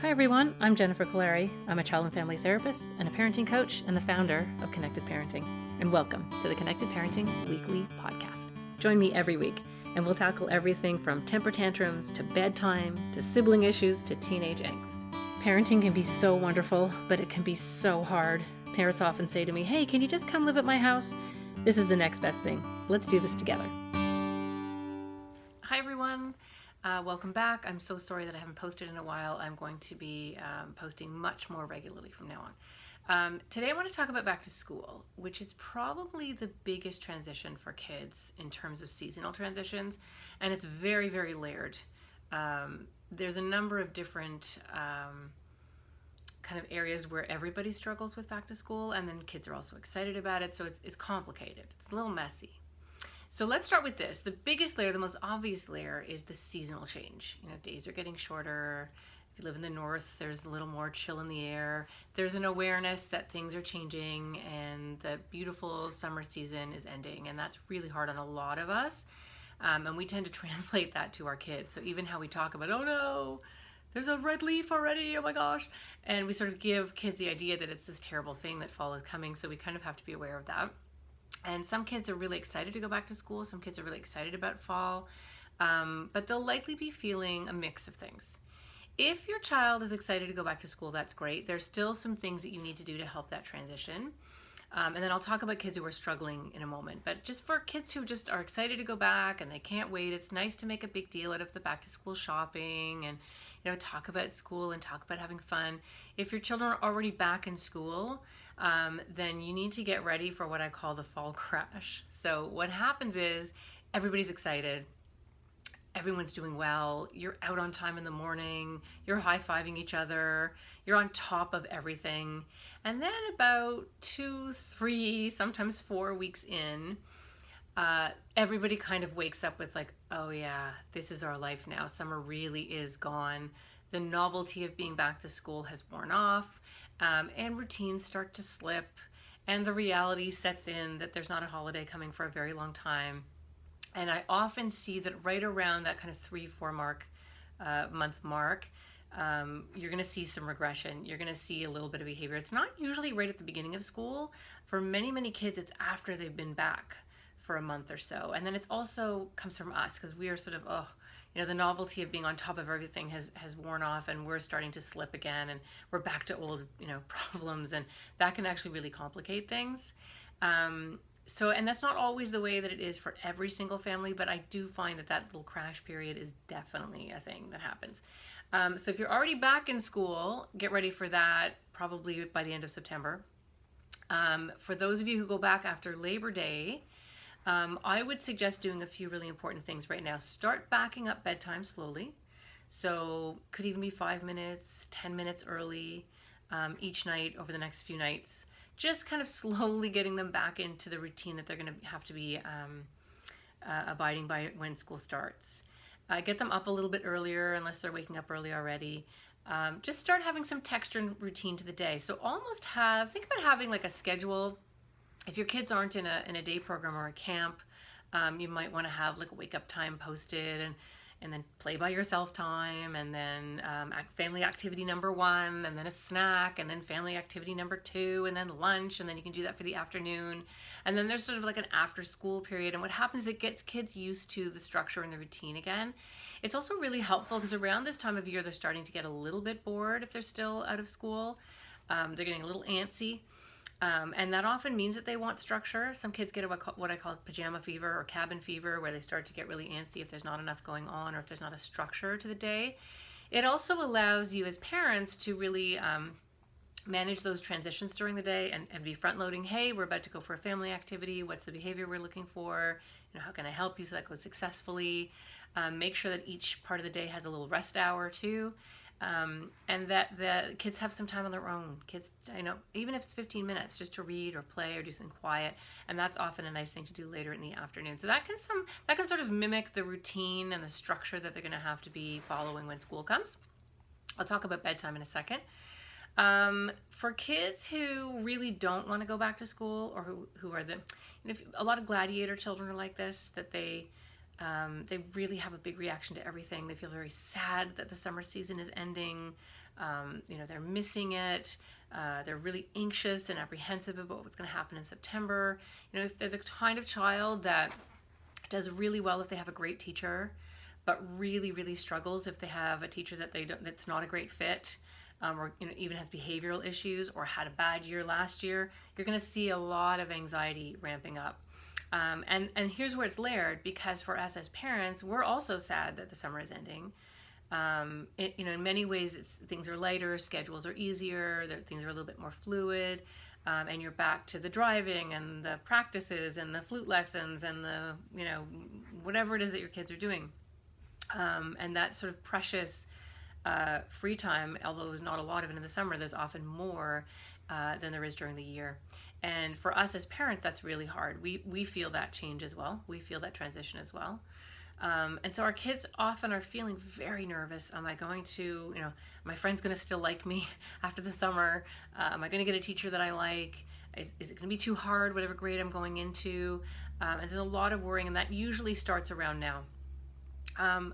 Hi everyone, I'm Jennifer Colari. I'm a child and family therapist and a parenting coach and the founder of Connected Parenting. And welcome to the Connected Parenting Weekly Podcast. Join me every week and we'll tackle everything from temper tantrums to bedtime to sibling issues to teenage angst. Parenting can be so wonderful, but it can be so hard. Parents often say to me, "Hey, can you just come live at my house?" This is the next best thing. Let's do this together. Hi everyone. Welcome back. I'm so sorry that I haven't posted in a while. I'm going to be posting much more regularly from now on. Today I want to talk about back to school, which is probably the biggest transition for kids in terms of seasonal transitions, and it's very, very layered. There's a number of different kind of areas where everybody struggles with back to school, and then kids are also excited about it, so it's complicated. It's a little messy. So let's start with this. The biggest layer, the most obvious layer, is the seasonal change. Days are getting shorter. If you live in the north, there's a little more chill in the air. There's an awareness that things are changing and the beautiful summer season is ending, and that's really hard on a lot of us. And we tend to translate that to our kids. So even how we talk about, oh no, there's a red leaf already, oh my gosh. And we sort of give kids the idea that it's this terrible thing that fall is coming, so we kind of have to be aware of that. And some kids are really excited to go back to school. Some kids are really excited about fall, but they'll likely be feeling a mix of things. If your child is excited to go back to school, that's great. There's still some things that you need to do to help that transition. And then I'll talk about kids who are struggling in a moment. But just for kids who just are excited to go back and they can't wait, it's nice to make a big deal out of the back to school shopping and talk about school and talk about having fun. If your children are already back in school, then you need to get ready for what I call the fall crash. So what happens is everybody's excited. Everyone's doing well. You're out on time in the morning. You're high-fiving each other. You're on top of everything. And then about 2, 3, sometimes 4 weeks in, everybody kind of wakes up with like, oh yeah, this is our life now. Summer really is gone. The novelty of being back to school has worn off, and routines start to slip, and the reality sets in that there's not a holiday coming for a very long time. And I often see that right around that kind of 3-4 month mark, you're going to see some regression. You're going to see a little bit of behavior. It's not usually right at the beginning of school. For many, many kids, it's after they've been back for a month or so. And then it's also comes from us because we are sort of, the novelty of being on top of everything has worn off, and we're starting to slip again, and we're back to old, problems, and that can actually really complicate things. And that's not always the way that it is for every single family, but I do find that little crash period is definitely a thing that happens. So if you're already back in school, get ready for that probably by the end of September. For those of you who go back after Labor Day, I would suggest doing a few really important things right now. Start backing up bedtime slowly. So could even be 5 minutes, 10 minutes early each night over the next few nights. Just kind of slowly getting them back into the routine that they're going to have to be abiding by when school starts. Get them up a little bit earlier unless they're waking up early already. Just start having some texture and routine to the day. So think about having like a schedule. If your kids aren't in a day program or a camp, you might want to have like a wake up time posted, and then play by yourself time, and then family activity number 1, and then a snack, and then family activity number 2, and then lunch, and then you can do that for the afternoon. And then there's sort of like an after school period, and what happens is it gets kids used to the structure and the routine again. It's also really helpful because around this time of year they're starting to get a little bit bored if they're still out of school. They're getting a little antsy. And that often means that they want structure. Some kids get what I call pajama fever or cabin fever, where they start to get really antsy if there's not enough going on or if there's not a structure to the day. It also allows you as parents to really manage those transitions during the day and be front-loading. Hey, we're about to go for a family activity. What's the behavior we're looking for? How can I help you so that goes successfully? Make sure that each part of the day has a little rest hour too. And that the kids have some time on their own. Kids, even if it's 15 minutes just to read or play or do something quiet, and that's often a nice thing to do later in the afternoon. So that can sort of mimic the routine and the structure that they're going to have to be following when school comes. I'll talk about bedtime in a second. For kids who really don't want to go back to school, or who are a lot of gladiator children are like this, that they They really have a big reaction to everything. They feel very sad that the summer season is ending. They're missing it. They're really anxious and apprehensive about what's going to happen in September. If they're the kind of child that does really well if they have a great teacher, but really, really struggles if they have a teacher that's not a great fit, or even has behavioral issues or had a bad year last year, you're going to see a lot of anxiety ramping up. And here's where it's layered, because for us as parents, we're also sad that the summer is ending. In many ways, things are lighter, schedules are easier, things are a little bit more fluid, and you're back to the driving and the practices and the flute lessons and the whatever it is that your kids are doing, and that sort of precious free time. Although there's not a lot of it in the summer, there's often more than there is during the year. And for us as parents, that's really hard. We feel that change as well. We feel that transition as well. And so our kids often are feeling very nervous. Am I going to, my friend's going to still like me after the summer? Am I going to get a teacher that I like? Is it going to be too hard, whatever grade I'm going into? And there's a lot of worrying, and that usually starts around now.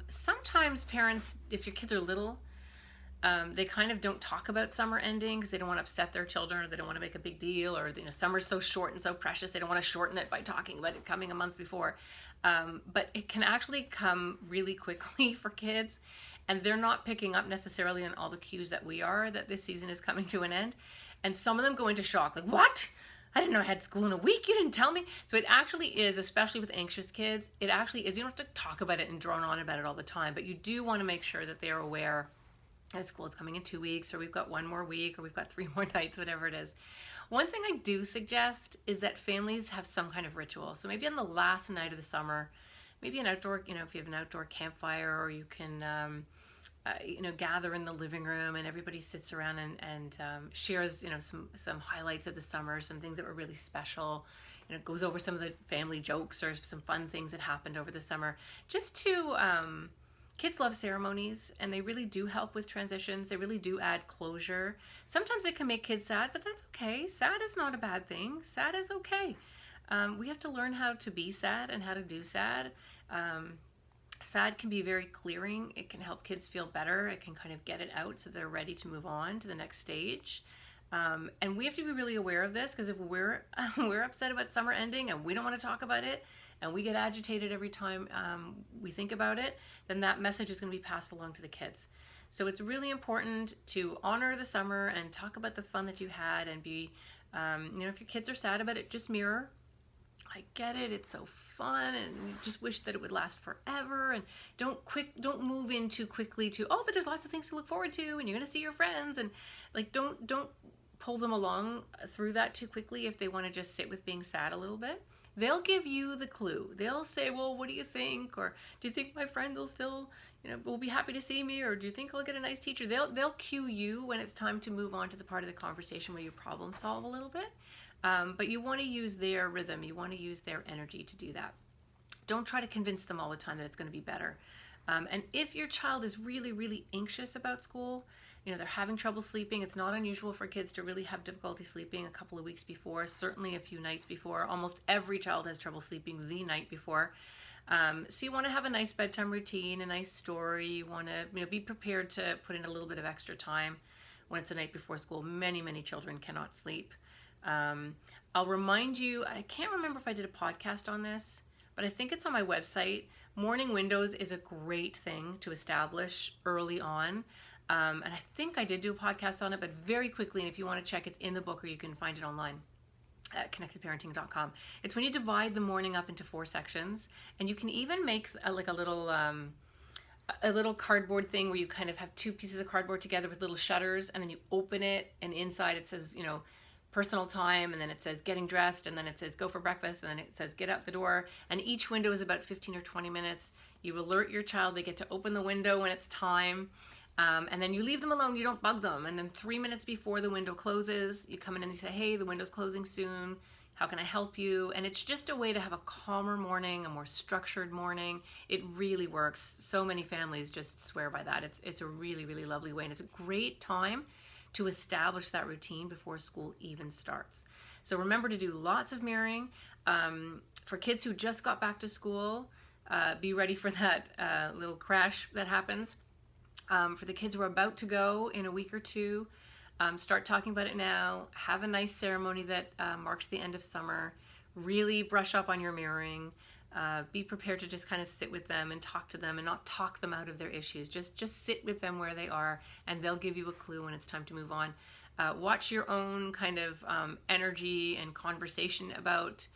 Sometimes parents, if your kids are little, they kind of don't talk about summer ending because they don't want to upset their children, or they don't want to make a big deal, or summer's so short and so precious, they don't want to shorten it by talking about it coming a month before. But it can actually come really quickly for kids, and they're not picking up necessarily on all the cues that we are, that this season is coming to an end. And some of them go into shock, like, what? I didn't know I had school in a week. You didn't tell me. So it actually is, especially with anxious kids, it actually is. You don't have to talk about it and drone on about it all the time, but you do want to make sure that they're aware that school is coming in 2 weeks, or we've got 1 more week, or we've got 3 more nights, whatever it is. One thing I do suggest is that families have some kind of ritual. So maybe on the last night of the summer, maybe an outdoor, if you have an outdoor campfire, or you can, gather in the living room and everybody sits around and shares, some highlights of the summer, some things that were really special. Goes over some of the family jokes or some fun things that happened over the summer. Just to, kids love ceremonies, and they really do help with transitions. They really do add closure. Sometimes it can make kids sad, but that's okay. Sad is not a bad thing. Sad is okay. We have to learn how to be sad and how to do sad. Sad can be very clearing. It can help kids feel better. It can kind of get it out so they're ready to move on to the next stage. And we have to be really aware of this, because if we're upset about summer ending and we don't want to talk about it, and we get agitated every time we think about it, then that message is going to be passed along to the kids. So it's really important to honor the summer and talk about the fun that you had, and be, if your kids are sad about it, just mirror. I get it, it's so fun, and we just wish that it would last forever, and don't move in too quickly to, but there's lots of things to look forward to, and you're going to see your friends, and don't pull them along through that too quickly if they want to just sit with being sad a little bit. They'll give you the clue. They'll say, well, what do you think? Or do you think my friends will still, will be happy to see me? Or do you think I'll get a nice teacher? They'll cue you when it's time to move on to the part of the conversation where you problem solve a little bit. But you want to use their rhythm. You want to use their energy to do that. Don't try to convince them all the time that it's going to be better. And if your child is really, really anxious about school, they're having trouble sleeping. It's not unusual for kids to really have difficulty sleeping a couple of weeks before, certainly a few nights before. Almost every child has trouble sleeping the night before. So you want to have a nice bedtime routine, a nice story. You want to be prepared to put in a little bit of extra time when it's the night before school. Many, many children cannot sleep. I'll remind you, I can't remember if I did a podcast on this, but I think it's on my website. Morning windows is a great thing to establish early on. And I think I did do a podcast on it, but very quickly, and if you want to check, it's in the book, or you can find it online at connectedparenting.com. It's when you divide the morning up into 4 sections, and you can even make a little cardboard thing where you kind of have 2 pieces of cardboard together with little shutters, and then you open it, and inside it says, personal time, and then it says getting dressed, and then it says go for breakfast, and then it says get out the door, and each window is about 15 or 20 minutes. You alert your child, they get to open the window when it's time. And then you leave them alone, you don't bug them. And then 3 minutes before the window closes, you come in and you say, hey, the window's closing soon. How can I help you? And it's just a way to have a calmer morning, a more structured morning. It really works. So many families just swear by that. It's a really, really lovely way. And it's a great time to establish that routine before school even starts. So remember to do lots of mirroring. For kids who just got back to school, be ready for that little crash that happens. For the kids who are about to go in a week or two, start talking about it now. Have a nice ceremony that marks the end of summer. Really brush up on your mirroring. Be prepared to just kind of sit with them and talk to them and not talk them out of their issues. Just sit with them where they are, and they'll give you a clue when it's time to move on. Watch your own kind of energy and conversation about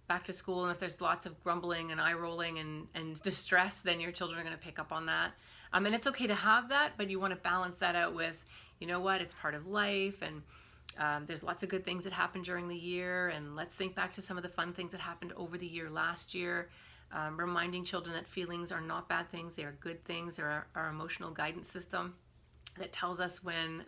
back to school, and if there's lots of grumbling and eye rolling and distress, then your children are going to pick up on that. And it's okay to have that, but you want to balance that out with, you know what, it's part of life, and there's lots of good things that happened during the year, and let's think back to some of the fun things that happened over the year last year. Reminding children that feelings are not bad things, they are good things. They're our emotional guidance system that tells us when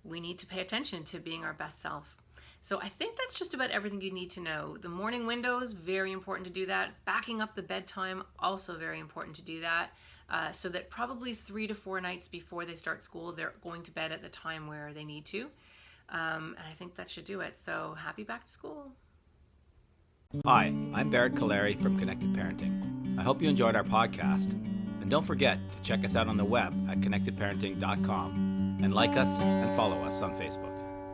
we need to pay attention to being our best self. So I think that's just about everything you need to know. The morning windows, very important to do that. Backing up the bedtime, also very important to do that. So that probably 3 to 4 nights before they start school, they're going to bed at the time where they need to. And I think that should do it. So happy back to school. Hi, I'm Barrett Kaleri from Connected Parenting. I hope you enjoyed our podcast. And don't forget to check us out on the web at connectedparenting.com and like us and follow us on Facebook.